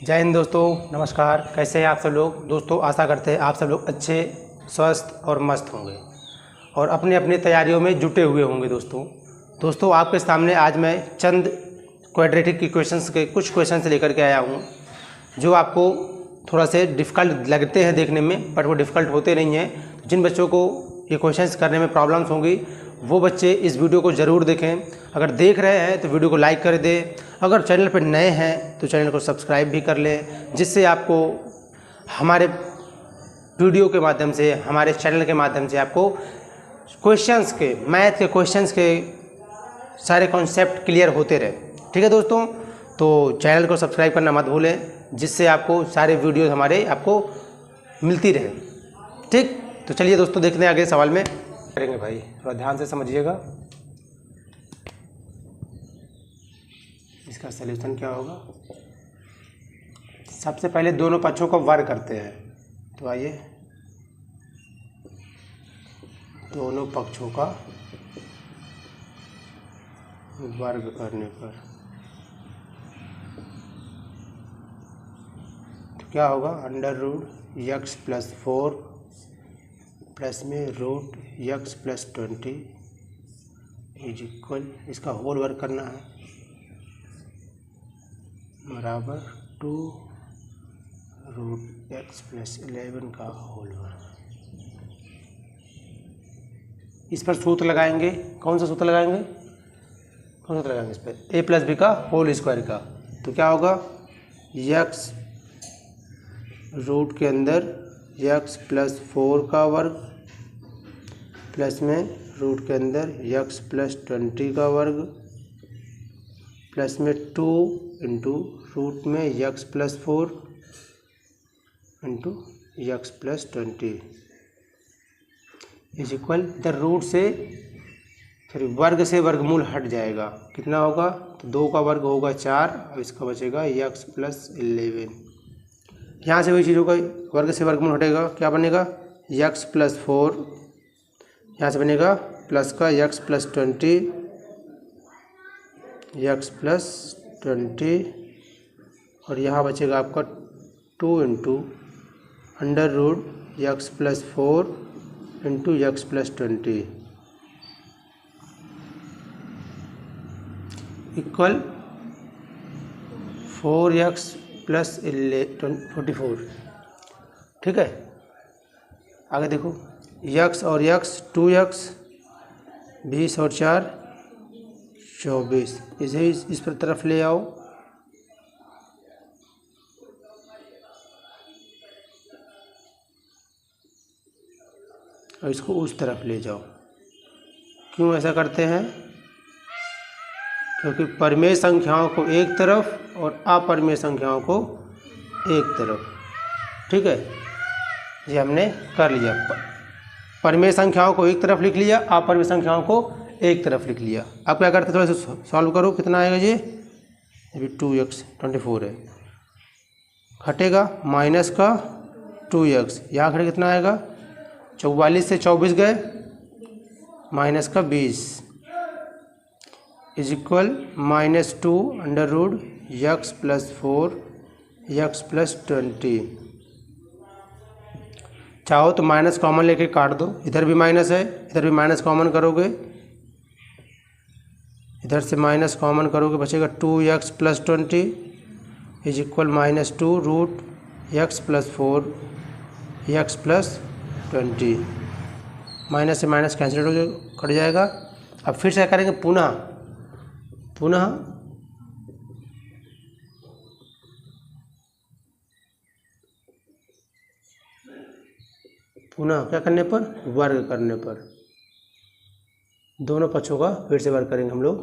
जय हिंद दोस्तों, नमस्कार। कैसे हैं आप सब लोग? दोस्तों आशा करते हैं आप सब लोग अच्छे, स्वस्थ और मस्त होंगे और अपने अपने तैयारियों में जुटे हुए होंगे। दोस्तों आपके सामने आज मैं चंद क्वाड्रेटिक इक्वेशंस के कुछ क्वेश्चंस लेकर के आया हूं, जो आपको थोड़ा से डिफ़िकल्ट लगते हैं देखने में, बट वो डिफ़िकल्ट होते नहीं हैं। जिन बच्चों को ये क्वेश्चंस करने में प्रॉब्लम्स होंगी वो बच्चे इस वीडियो को ज़रूर देखें। अगर देख रहे हैं तो वीडियो को लाइक कर दें। अगर चैनल पर नए हैं तो चैनल को सब्सक्राइब भी कर लें, जिससे आपको हमारे वीडियो के माध्यम से, हमारे चैनल के माध्यम से आपको क्वेश्चंस के, मैथ के क्वेश्चंस के सारे कॉन्सेप्ट क्लियर होते रहे। ठीक है दोस्तों, तो चैनल को सब्सक्राइब करना मत भूलें, जिससे आपको सारे वीडियो हमारे आपको मिलती रहे। ठीक, तो चलिए दोस्तों देखते हैं आगे सवाल में करेंगे। भाई थोड़ा ध्यान से समझिएगा, इसका सलूशन क्या होगा। सबसे पहले दोनों पक्षों को वर्ग करते हैं। तो आइए दोनों पक्षों का वर्ग करने पर तो क्या होगा, under root x plus 4 plus में root x plus 20 is equal, इसका होल वर्क करना है, बराबर 2 रूट एक्स प्लस 11 का होल वर्क। इस पर सूत्र लगाएंगे। कौन सा सूत्र लगाएंगे? कौन सा सूत्र लगाएंगे इस पर? ए प्लस बी का होल स्क्वायर का। तो क्या होगा, यक्स रूट के अंदर यक्स प्लस 4 का वर्ग प्लस में रूट के अंदर यक्स प्लस 20 का वर्ग प्लस में 2 इंटू रूट में x plus 4 into x plus 20 is equal, इधर रूट से फिर वर्ग से वर्गमूल हट जाएगा। कितना होगा? तो 2 का वर्ग होगा 4, अब इसका बचेगा यक्स प्लस 11। यहाँ से वही चीज़ होगा, वर्ग से वर्गमूल हटेगा, क्या बनेगा? यक्स प्लस 4, यहाँ से बनेगा प्लस का यक्स प्लस 20, यक्स प्लस 20 और यहाँ बचेगा आपका 2 into under root x plus 4 into x plus 20 equal 4x plus 44। ठीक है, आगे देखो, यक्स और यक्स 2x 20 और 4 24, इसे इस पर तरफ ले आओ। और इसको उस तरफ ले जाओ। क्यों ऐसा करते हैं? क्योंकि परिमेय संख्याओं को एक तरफ और अपरिमेय संख्याओं को एक तरफ। ठीक है, ये हमने कर लिया। परिमेय संख्याओं को एक तरफ लिख लिया, अपरिमेय संख्याओं को एक तरफ लिख लिया। अब क्या करते, थोड़ा सा सॉल्व करो। कितना आएगा ये? अभी 2x 24 है, घटेगा माइनस का 2x, यहाँ घटे कितना आएगा? 44 से 24 गए, माइनस का 20 is equal -2 under root x plus 4 x plus 20। चाहो तो माइनस कॉमन लेके काट दो, इधर भी माइनस है, इधर भी माइनस कॉमन करोगे, इधर से माइनस कॉमन करोगे, बचेगा 2x plus 20 is equal -2 root x plus 4 x plus 20। Minus से माइनस कैंसिल हो कट जाएगा। अब फिर से करेंगे पुनः क्या करने पर? वर्ग करने पर। दोनों पक्षों का फिर से वर्ग करेंगे हम लोग।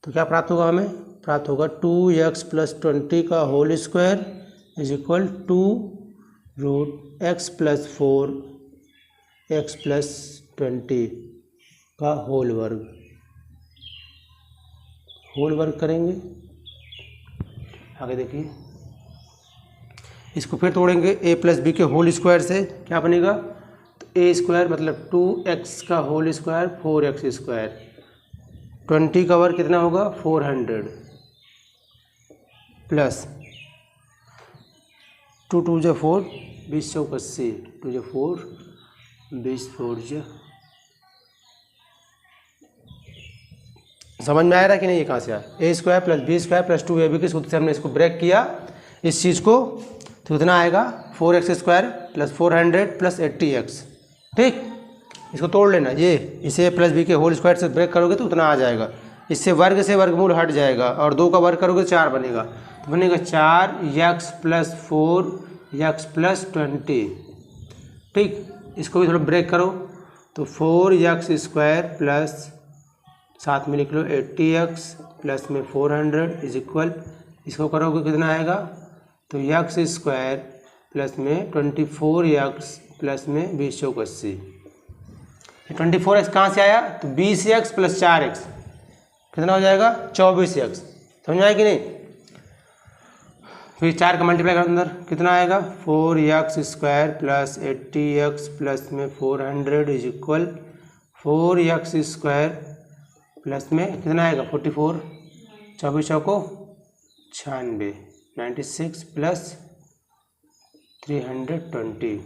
तो क्या प्राप्त होगा? हमें प्राप्त होगा 2x प्लस 20 का whole square is equal 2 root x plus 4 x plus 20 का होल वर्ग। होल वर्ग करेंगे, आगे देखिए, इसको फिर तोड़ेंगे a प्लस बी के होल स्क्वायर से। क्या बनेगा? तो a स्क्वायर मतलब 2x का होल स्क्वायर 4x स्क्वायर, 20 का वर्ग कितना होगा? 400 प्लस 2 2 जा 4, 20 चौक 80, 2 जा 4, 20 4 जा। समझ में आ रहा है कि नहीं? ये कहाँ से आया? A square plus b square plus 2ab के सूत्र से हमने इसको ब्रेक किया इस चीज़ को, तो कितना आएगा 4x square plus 400 plus 80x। ठीक, इसको तोड़ लेना, ये इसे प्लस बी के होल स्क्वायर से ब्रेक करोगे तो उतना आ जाएगा। इससे वर्ग से वर्गमूल हट जाएगा और 2 का वर्ग करोगे 4 बनेगा, तो बनेगा 4x प्लस 4x प्लस 20। ठीक, इसको भी थोड़ा ब्रेक करो तो 4x स्क्वायर प्लस साथ में लिख लो 80x प्लस में 400 इज इक्वल, इसको करोगे कितना आएगा तो x स्क्वायर प्लस में 24x प्लस में 20 चौक 80। 24x कहाँ से आया तो 20x प्लस 4x कितना हो जाएगा 24x। समझ में आया कि नहीं? फिर 4 का मल्टीप्लाई कर अंदर कितना आएगा 4x square plus 80x plus में 400 is equal 4x square plus में कितना आएगा 44, 24 चौको 96, 96 प्लस 320।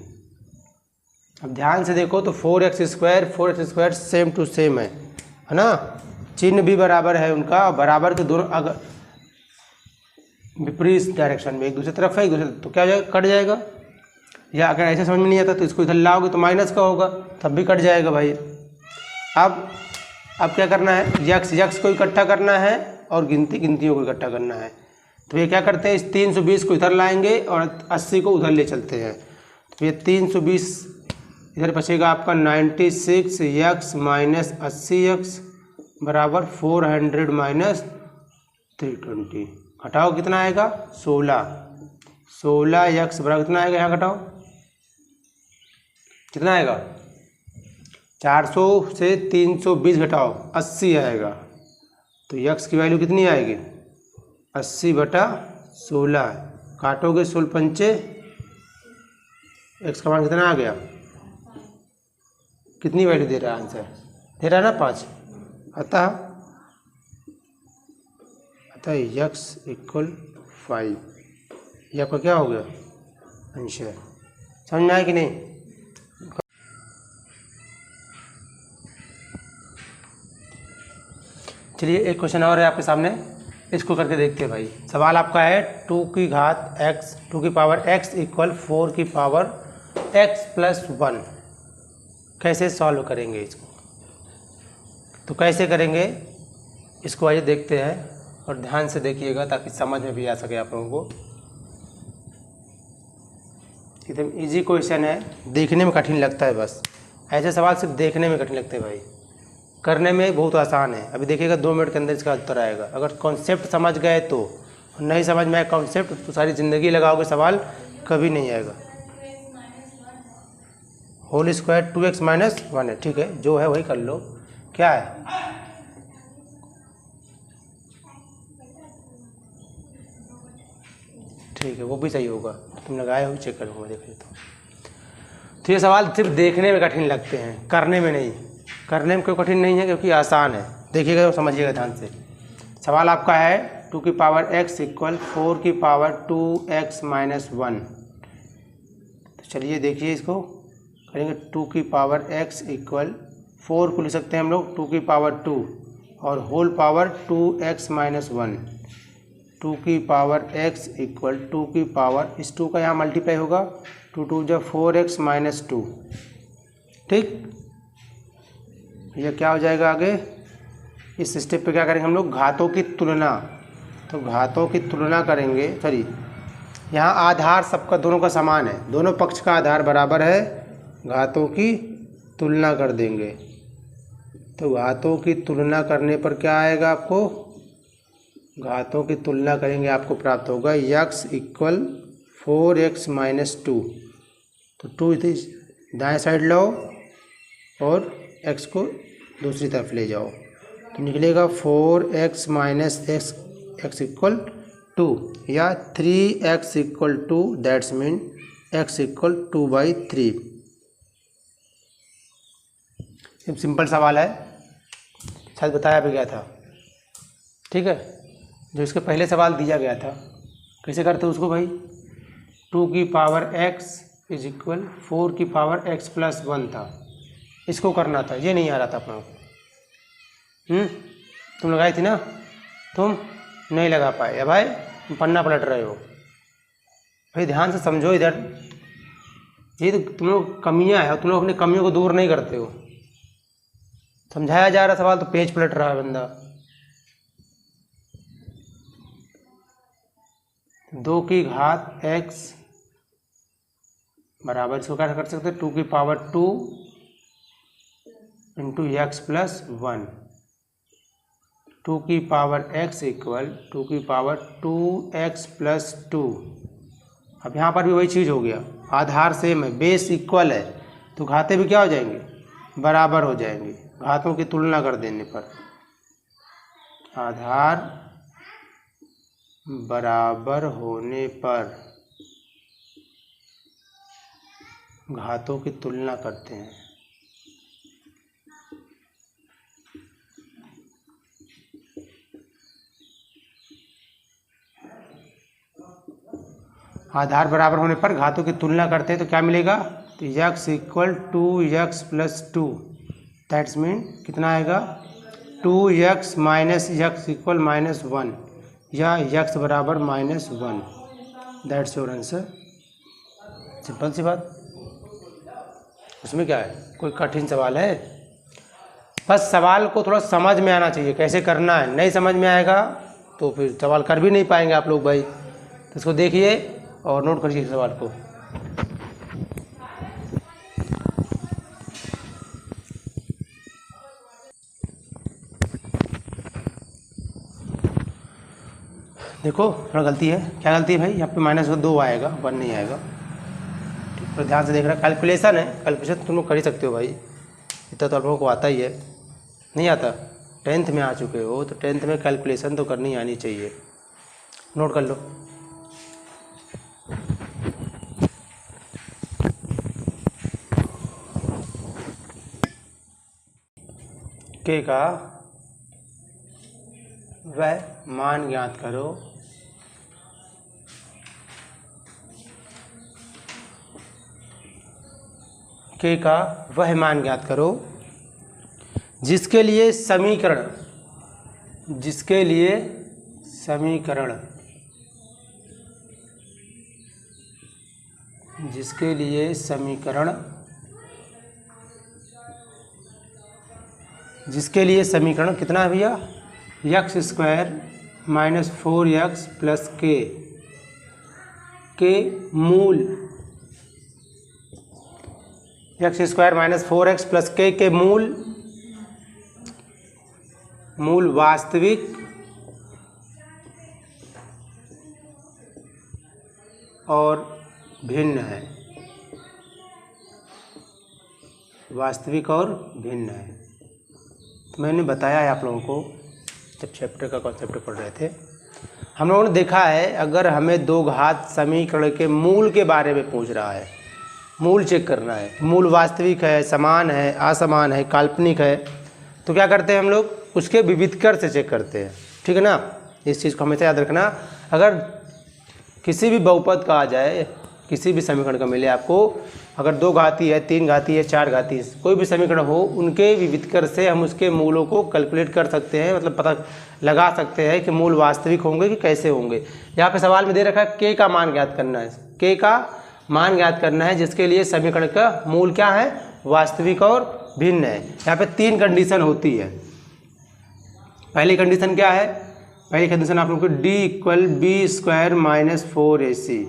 अब ध्यान से देखो तो 4x square same to same है ना, चिन्ह भी बराबर है उनका, बराबर के दोनों अगर विपरीत डायरेक्शन में एक दूसरी तरफ है एक दूसरे, तो क्या हो जाएगा कट जाएगा। या अगर ऐसे समझ में नहीं आता तो इसको इधर लाओगे तो माइनस का होगा तब भी कट जाएगा भाई। अब क्या करना है यक्स को इकट्ठा करना है और गिनतियों को इकट्ठा करना है। तो ये क्या करते हैं इस 320 को इधर लाएंगे और 80 को उधर ले चलते हैं, तो ये 320 इधर बचेगा आपका 96x माइनस 80x बराबर 400 माइनस 320। घटाओ कितना आएगा 16x बराबर कितना आएगा, यहाँ घटाओ कितना आएगा 400 से 320 घटाओ 80 आएगा, तो x की वैल्यू कितनी आएगी 80/16। काटोगे 16 पंचे x का मान कितना आ गया, कितनी वैल्यू दे रहा है आंसर, दे रहा है ना 5। अतः x इक्वल 5, ये आपका क्या हो गया आंसर। समझ में आया कि नहीं? चलिए एक क्वेश्चन और है आपके सामने, इसको करके देखते हैं भाई। सवाल आपका है 2 की घात x 2 की पावर x इक्वल 4 की पावर x प्लस 1। कैसे सॉल्व करेंगे इसको, तो कैसे करेंगे इसको आइए देखते हैं और ध्यान से देखिएगा ताकि समझ में भी आ सके आप लोगों को। एकदम इजी क्वेश्चन है, देखने में कठिन लगता है, बस ऐसे सवाल सिर्फ देखने में कठिन लगते हैं भाई, करने में बहुत आसान है। अभी देखिएगा 2 मिनट के अंदर इसका उत्तर आएगा। अगर कॉन्सेप्ट समझ गए तो, नहीं समझ में आए कॉन्सेप्ट तो सारी ज़िंदगी लगाओगे सवाल कभी नहीं आएगा। होल स्क्वायर 2x माइनस 1 है, ठीक है जो है वही कर लो। क्या है ठीक है वो भी सही होगा, तुम लगाए हो चेक करूँगा देख ले तो ये सवाल सिर्फ देखने में कठिन लगते हैं, करने में नहीं। करने में कोई कठिन नहीं है क्योंकि आसान है, देखिएगा तो समझिएगा ध्यान से। सवाल आपका है 2 की पावर x इक्वल 4 की पावर 2x माइनस 1। तो चलिए देखिए इसको करेंगे। 2 की पावर x इक्वल 4 को लिख सकते हैं हम लोग 2 की पावर 2 और होल पावर 2x माइनस 1। 2 की पावर x इक्वल 2 की पावर इस 2 का यहाँ मल्टीप्लाई होगा 2 2 जो 4x माइनस 2। ठीक, ये क्या हो जाएगा आगे इस स्टेप पे क्या करेंगे हम लोग घातों की तुलना। तो घातों की तुलना करेंगे, सॉरी यहाँ आधार सबका दोनों का समान है, दोनों पक्ष का आधार बराबर है, घातों की तुलना कर देंगे। तो घातों की तुलना करने पर क्या आएगा आपको, घातों की तुलना करेंगे आपको प्राप्त होगा x इक्वल 4x माइनस 2। तो 2 इधर दाएँ साइड लाओ और x को दूसरी तरफ ले जाओ तो निकलेगा 4x माइनस x इक्वल 2 या 3x equal 2, that's mean x equal 2/3। Simple सवाल है, शायद बताया भी गया था। ठीक है, जो इसके पहले सवाल दिया गया था कैसे करते उसको भाई, 2 की पावर x इज इक्वल 4 की पावर x प्लस 1 था। इसको करना था, ये नहीं आ रहा था अपना को। तुम लगाई थी ना, तुम नहीं लगा पाए। अब भाई तुम पन्ना पलट रहे हो। भाई ध्यान से समझो इधर, ये तो तुम लोग कमियां है, तुम लोग अपनी कमियों को दूर नहीं करते हो। समझाया जा रहा सवाल तो पेज पलट रहा है बंदा। 2 की घात x बराबर, इसको क्या कर सकते हैं, 2 की पावर 2 इंटू एक्स प्लस 1। 2 की पावर x इक्वल 2 की पावर 2x प्लस 2। अब यहाँ पर भी वही चीज़ हो गया, आधार सेम है, बेस इक्वल है, तो घाते भी क्या हो जाएंगे, बराबर हो जाएंगे। घातों की तुलना कर देने पर आधार बराबर होने पर घातों की तुलना करते हैं। आधार बराबर होने पर घातों की तुलना करते हैं तो क्या मिलेगा, तो x equal 2x plus 2, that's mean कितना आएगा, 2x माइनस x इक्वल -1 या x बराबर -1। That's your answer. सिंपल सी बात, उसमें क्या है, कोई कठिन सवाल है? बस सवाल को थोड़ा समझ में आना चाहिए कैसे करना है। नहीं समझ में आएगा तो फिर सवाल कर भी नहीं पाएंगे आप लोग भाई। तो इसको देखिए और नोट करिए सवाल को। देखो थोड़ा गलती है, क्या गलती है भाई, यहाँ पे -2 आएगा, 1 नहीं आएगा। ठीक, पर ध्यान से देख रहा, कैलकुलेशन है, कैलकुलेशन तुम लोग कर ही सकते हो भाई, इतना तो आप लोगों को आता ही है। नहीं आता, 10th में आ चुके हो तो 10th में कैलकुलेशन तो करनी आनी चाहिए। नोट कर लो। के का वह मान ज्ञात करो के का वह मान ज्ञात करो जिसके लिए समीकरण कितना है भैया, x square minus 4x plus के मूल, x square minus 4x plus के मूल वास्तविक और भिन्न है। वास्तविक और भिन्न है। तो मैंने बताया है आप लोगों को जब चैप्टर का कॉन्सेप्ट पढ़ रहे थे, हम लोगों ने देखा है अगर हमें दो घात समीकरण के मूल के बारे में पूछ रहा है, मूल चेक करना है, मूल वास्तविक है, समान है, असमान है, काल्पनिक है, तो क्या करते हैं हम लोग, उसके विविधकर से चेक करते हैं। ठीक है ना, इस चीज़ को हमेशा याद रखना। अगर किसी भी बहुपद का आ जाए, किसी भी समीकरण का मिले आपको, अगर 2 घाती है, 3 घाती है, 4 घाती है, कोई भी समीकरण हो, उनके विविधकर से हम उसके मूलों को कैलकुलेट कर सकते हैं, मतलब पता लगा सकते हैं कि मूल वास्तविक होंगे कि कैसे होंगे। यहाँ पे सवाल में दे रखा है के का मान ज्ञात करना है, के का मान ज्ञात करना है जिसके लिए समीकरण का मूल क्या है, वास्तविक और भिन्न है। यहाँ पे 3 कंडीशन होती है। पहली कंडीशन क्या है, पहली कंडीशन आप लोग को d equal b square minus 4ac,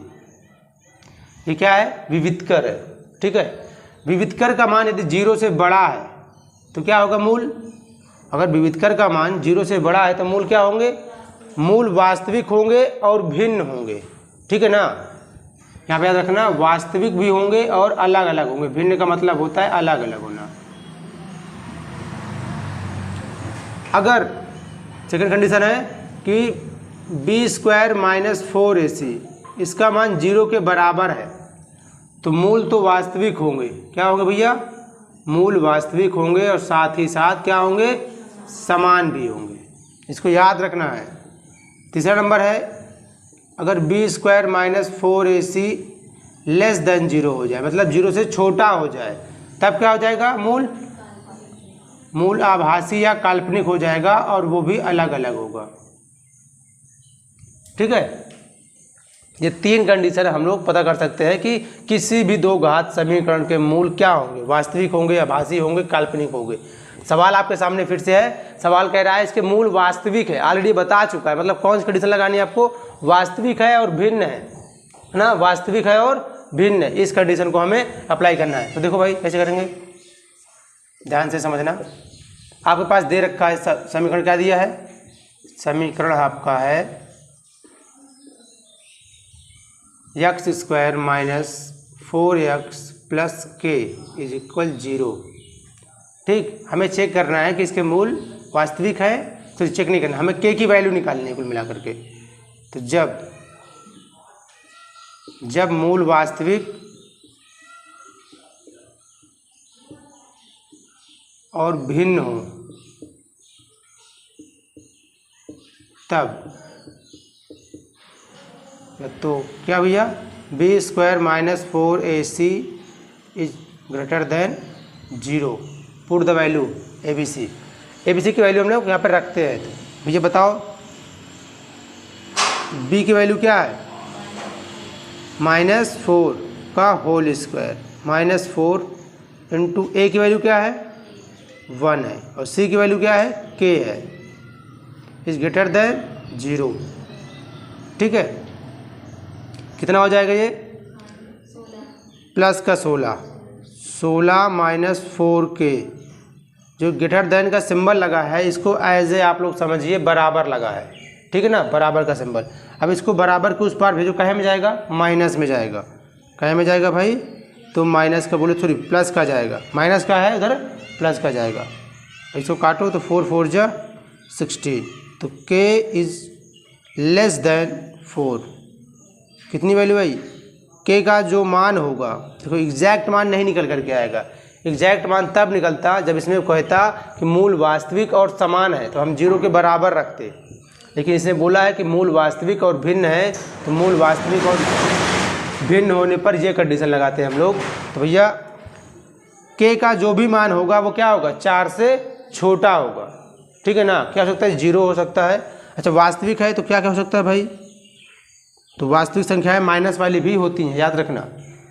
ये क्या है, विविधकर है। ठीक है, विविधकर का मान यदि 0 से बड़ा है तो क्या होगा मूल, अगर विविधकर का मान 0 से बड़ा है तो मूल क्या होंगे, मूल वास्तविक होंगे और भिन्न होंगे। ठीक है ना, यहाँ पे याद रखना, वास्तविक भी होंगे और अलग अलग होंगे। भिन्न का मतलब होता है अलग अलग होना। अगर सेकंड कंडीशन है कि बी स्क्वायर माइनस 4ac, इसका मान 0 के बराबर है तो मूल तो वास्तविक होंगे, क्या होंगे भैया, मूल वास्तविक होंगे और साथ ही साथ क्या होंगे, समान भी होंगे। इसको याद रखना है। तीसरा नंबर है अगर b square minus 4ac less than 0 हो जाए, मतलब 0 से छोटा हो जाए, तब क्या हो जाएगा, मूल आभासी या काल्पनिक हो जाएगा और वो भी अलग अलग होगा। ठीक है, ये 3 कंडीशन हम लोग पता कर सकते हैं कि किसी भी दो घात समीकरण के मूल क्या होंगे, वास्तविक होंगे, आभासी होंगे, काल्पनिक होंगे। सवाल आपके सामने फिर से है, सवाल कह रहा है इसके मूल वास्तविक है, ऑलरेडी बता चुका है, मतलब कौन सी कंडीशन लगानी है आपको, वास्तविक है और भिन्न है ना, वास्तविक है और भिन्न है, इस कंडीशन को हमें अप्लाई करना है। तो देखो भाई कैसे करेंगे, ध्यान से समझना। आपके पास दे रखा है समीकरण, क्या दिया है, समीकरण आपका है x² - 4x + k = 0। ठीक, हमें चेक करना है कि इसके मूल वास्तविक है, तो चेक नहीं करना, हमें k की वैल्यू निकालनी है कुल मिला करके। तो जब मूल वास्तविक और भिन्न हो तब, तो क्या भैया, b² - 4ac > 0, put the value abc की वैल्यू हम लोग यहाँ पर रखते हैं। तो भैया बताओ b की वैल्यू क्या है, -4 का होल स्क्वायर, -4 इंटू a की वैल्यू क्या है, 1 है, और c की वैल्यू क्या है, k है, > 0। ठीक है, कितना हो जाएगा ये, प्लस का 16 -4k, जो ग्रेटर देन का सिंबल लगा है इसको एज ए आप लोग समझिए बराबर लगा है, ठीक है ना, बराबर का सिंबल। अब इसको बराबर के उस पार भेजो, कहे में जाएगा, माइनस में जाएगा, कहे में जाएगा भाई, तो माइनस का बोले सॉरी प्लस का जाएगा, माइनस का है उधर, प्लस का जाएगा, इसको काटो तो 4 4 जा 16, तो k < 4, कितनी वैल्यू आई, k का जो मान होगा, देखो एग्जैक्ट मान नहीं निकल करके आएगा, एग्जैक्ट मान तब निकलता जब इसमें कहता कि मूल वास्तविक और समान है, तो हम 0 के बराबर रखते, लेकिन इसने बोला है कि मूल वास्तविक और भिन्न है, तो मूल वास्तविक और भिन्न होने पर ये कंडीशन लगाते हैं हम लोग। तो भैया k का जो भी मान होगा वो क्या होगा, 4 से छोटा होगा, ठीक है ना, क्या हो सकता है, 0 हो सकता है। अच्छा, वास्तविक है तो क्या क्या हो सकता है भाई, तो वास्तविक संख्याएं माइनस वाली भी होती हैं, याद रखना है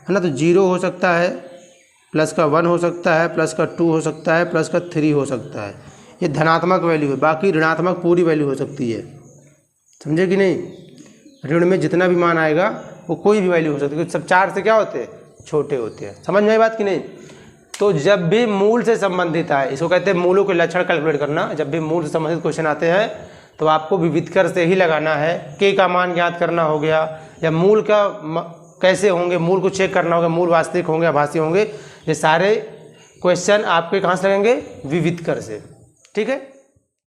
ना, तो 0 हो सकता है, प्लस का 1 हो सकता है, प्लस का 2 हो सकता है, प्लस का 3 हो सकता है, ये धनात्मक वैल्यू है, बाकी ऋणात्मक पूरी वैल्यू हो सकती है, समझे कि नहीं, ऋण में जितना भी मान आएगा वो कोई भी वैल्यू हो सकती है, सब 4 से क्या होते हैं, छोटे होते हैं, समझ में आई बात कि नहीं। तो जब भी मूल से संबंधित है, इसको कहते हैं मूलों के लक्षण कैलकुलेट करना, जब भी मूल से संबंधित क्वेश्चन आते हैं तो आपको विविधकर से ही लगाना है, k का मान ज्ञात करना हो गया, या मूल का कैसे होंगे, मूल को चेक करना होगा, मूल वास्तविक होंगे, आभासी होंगे, ये सारे क्वेश्चन आपके कहाँ से लगेंगे, विविधकर से, ठीक है।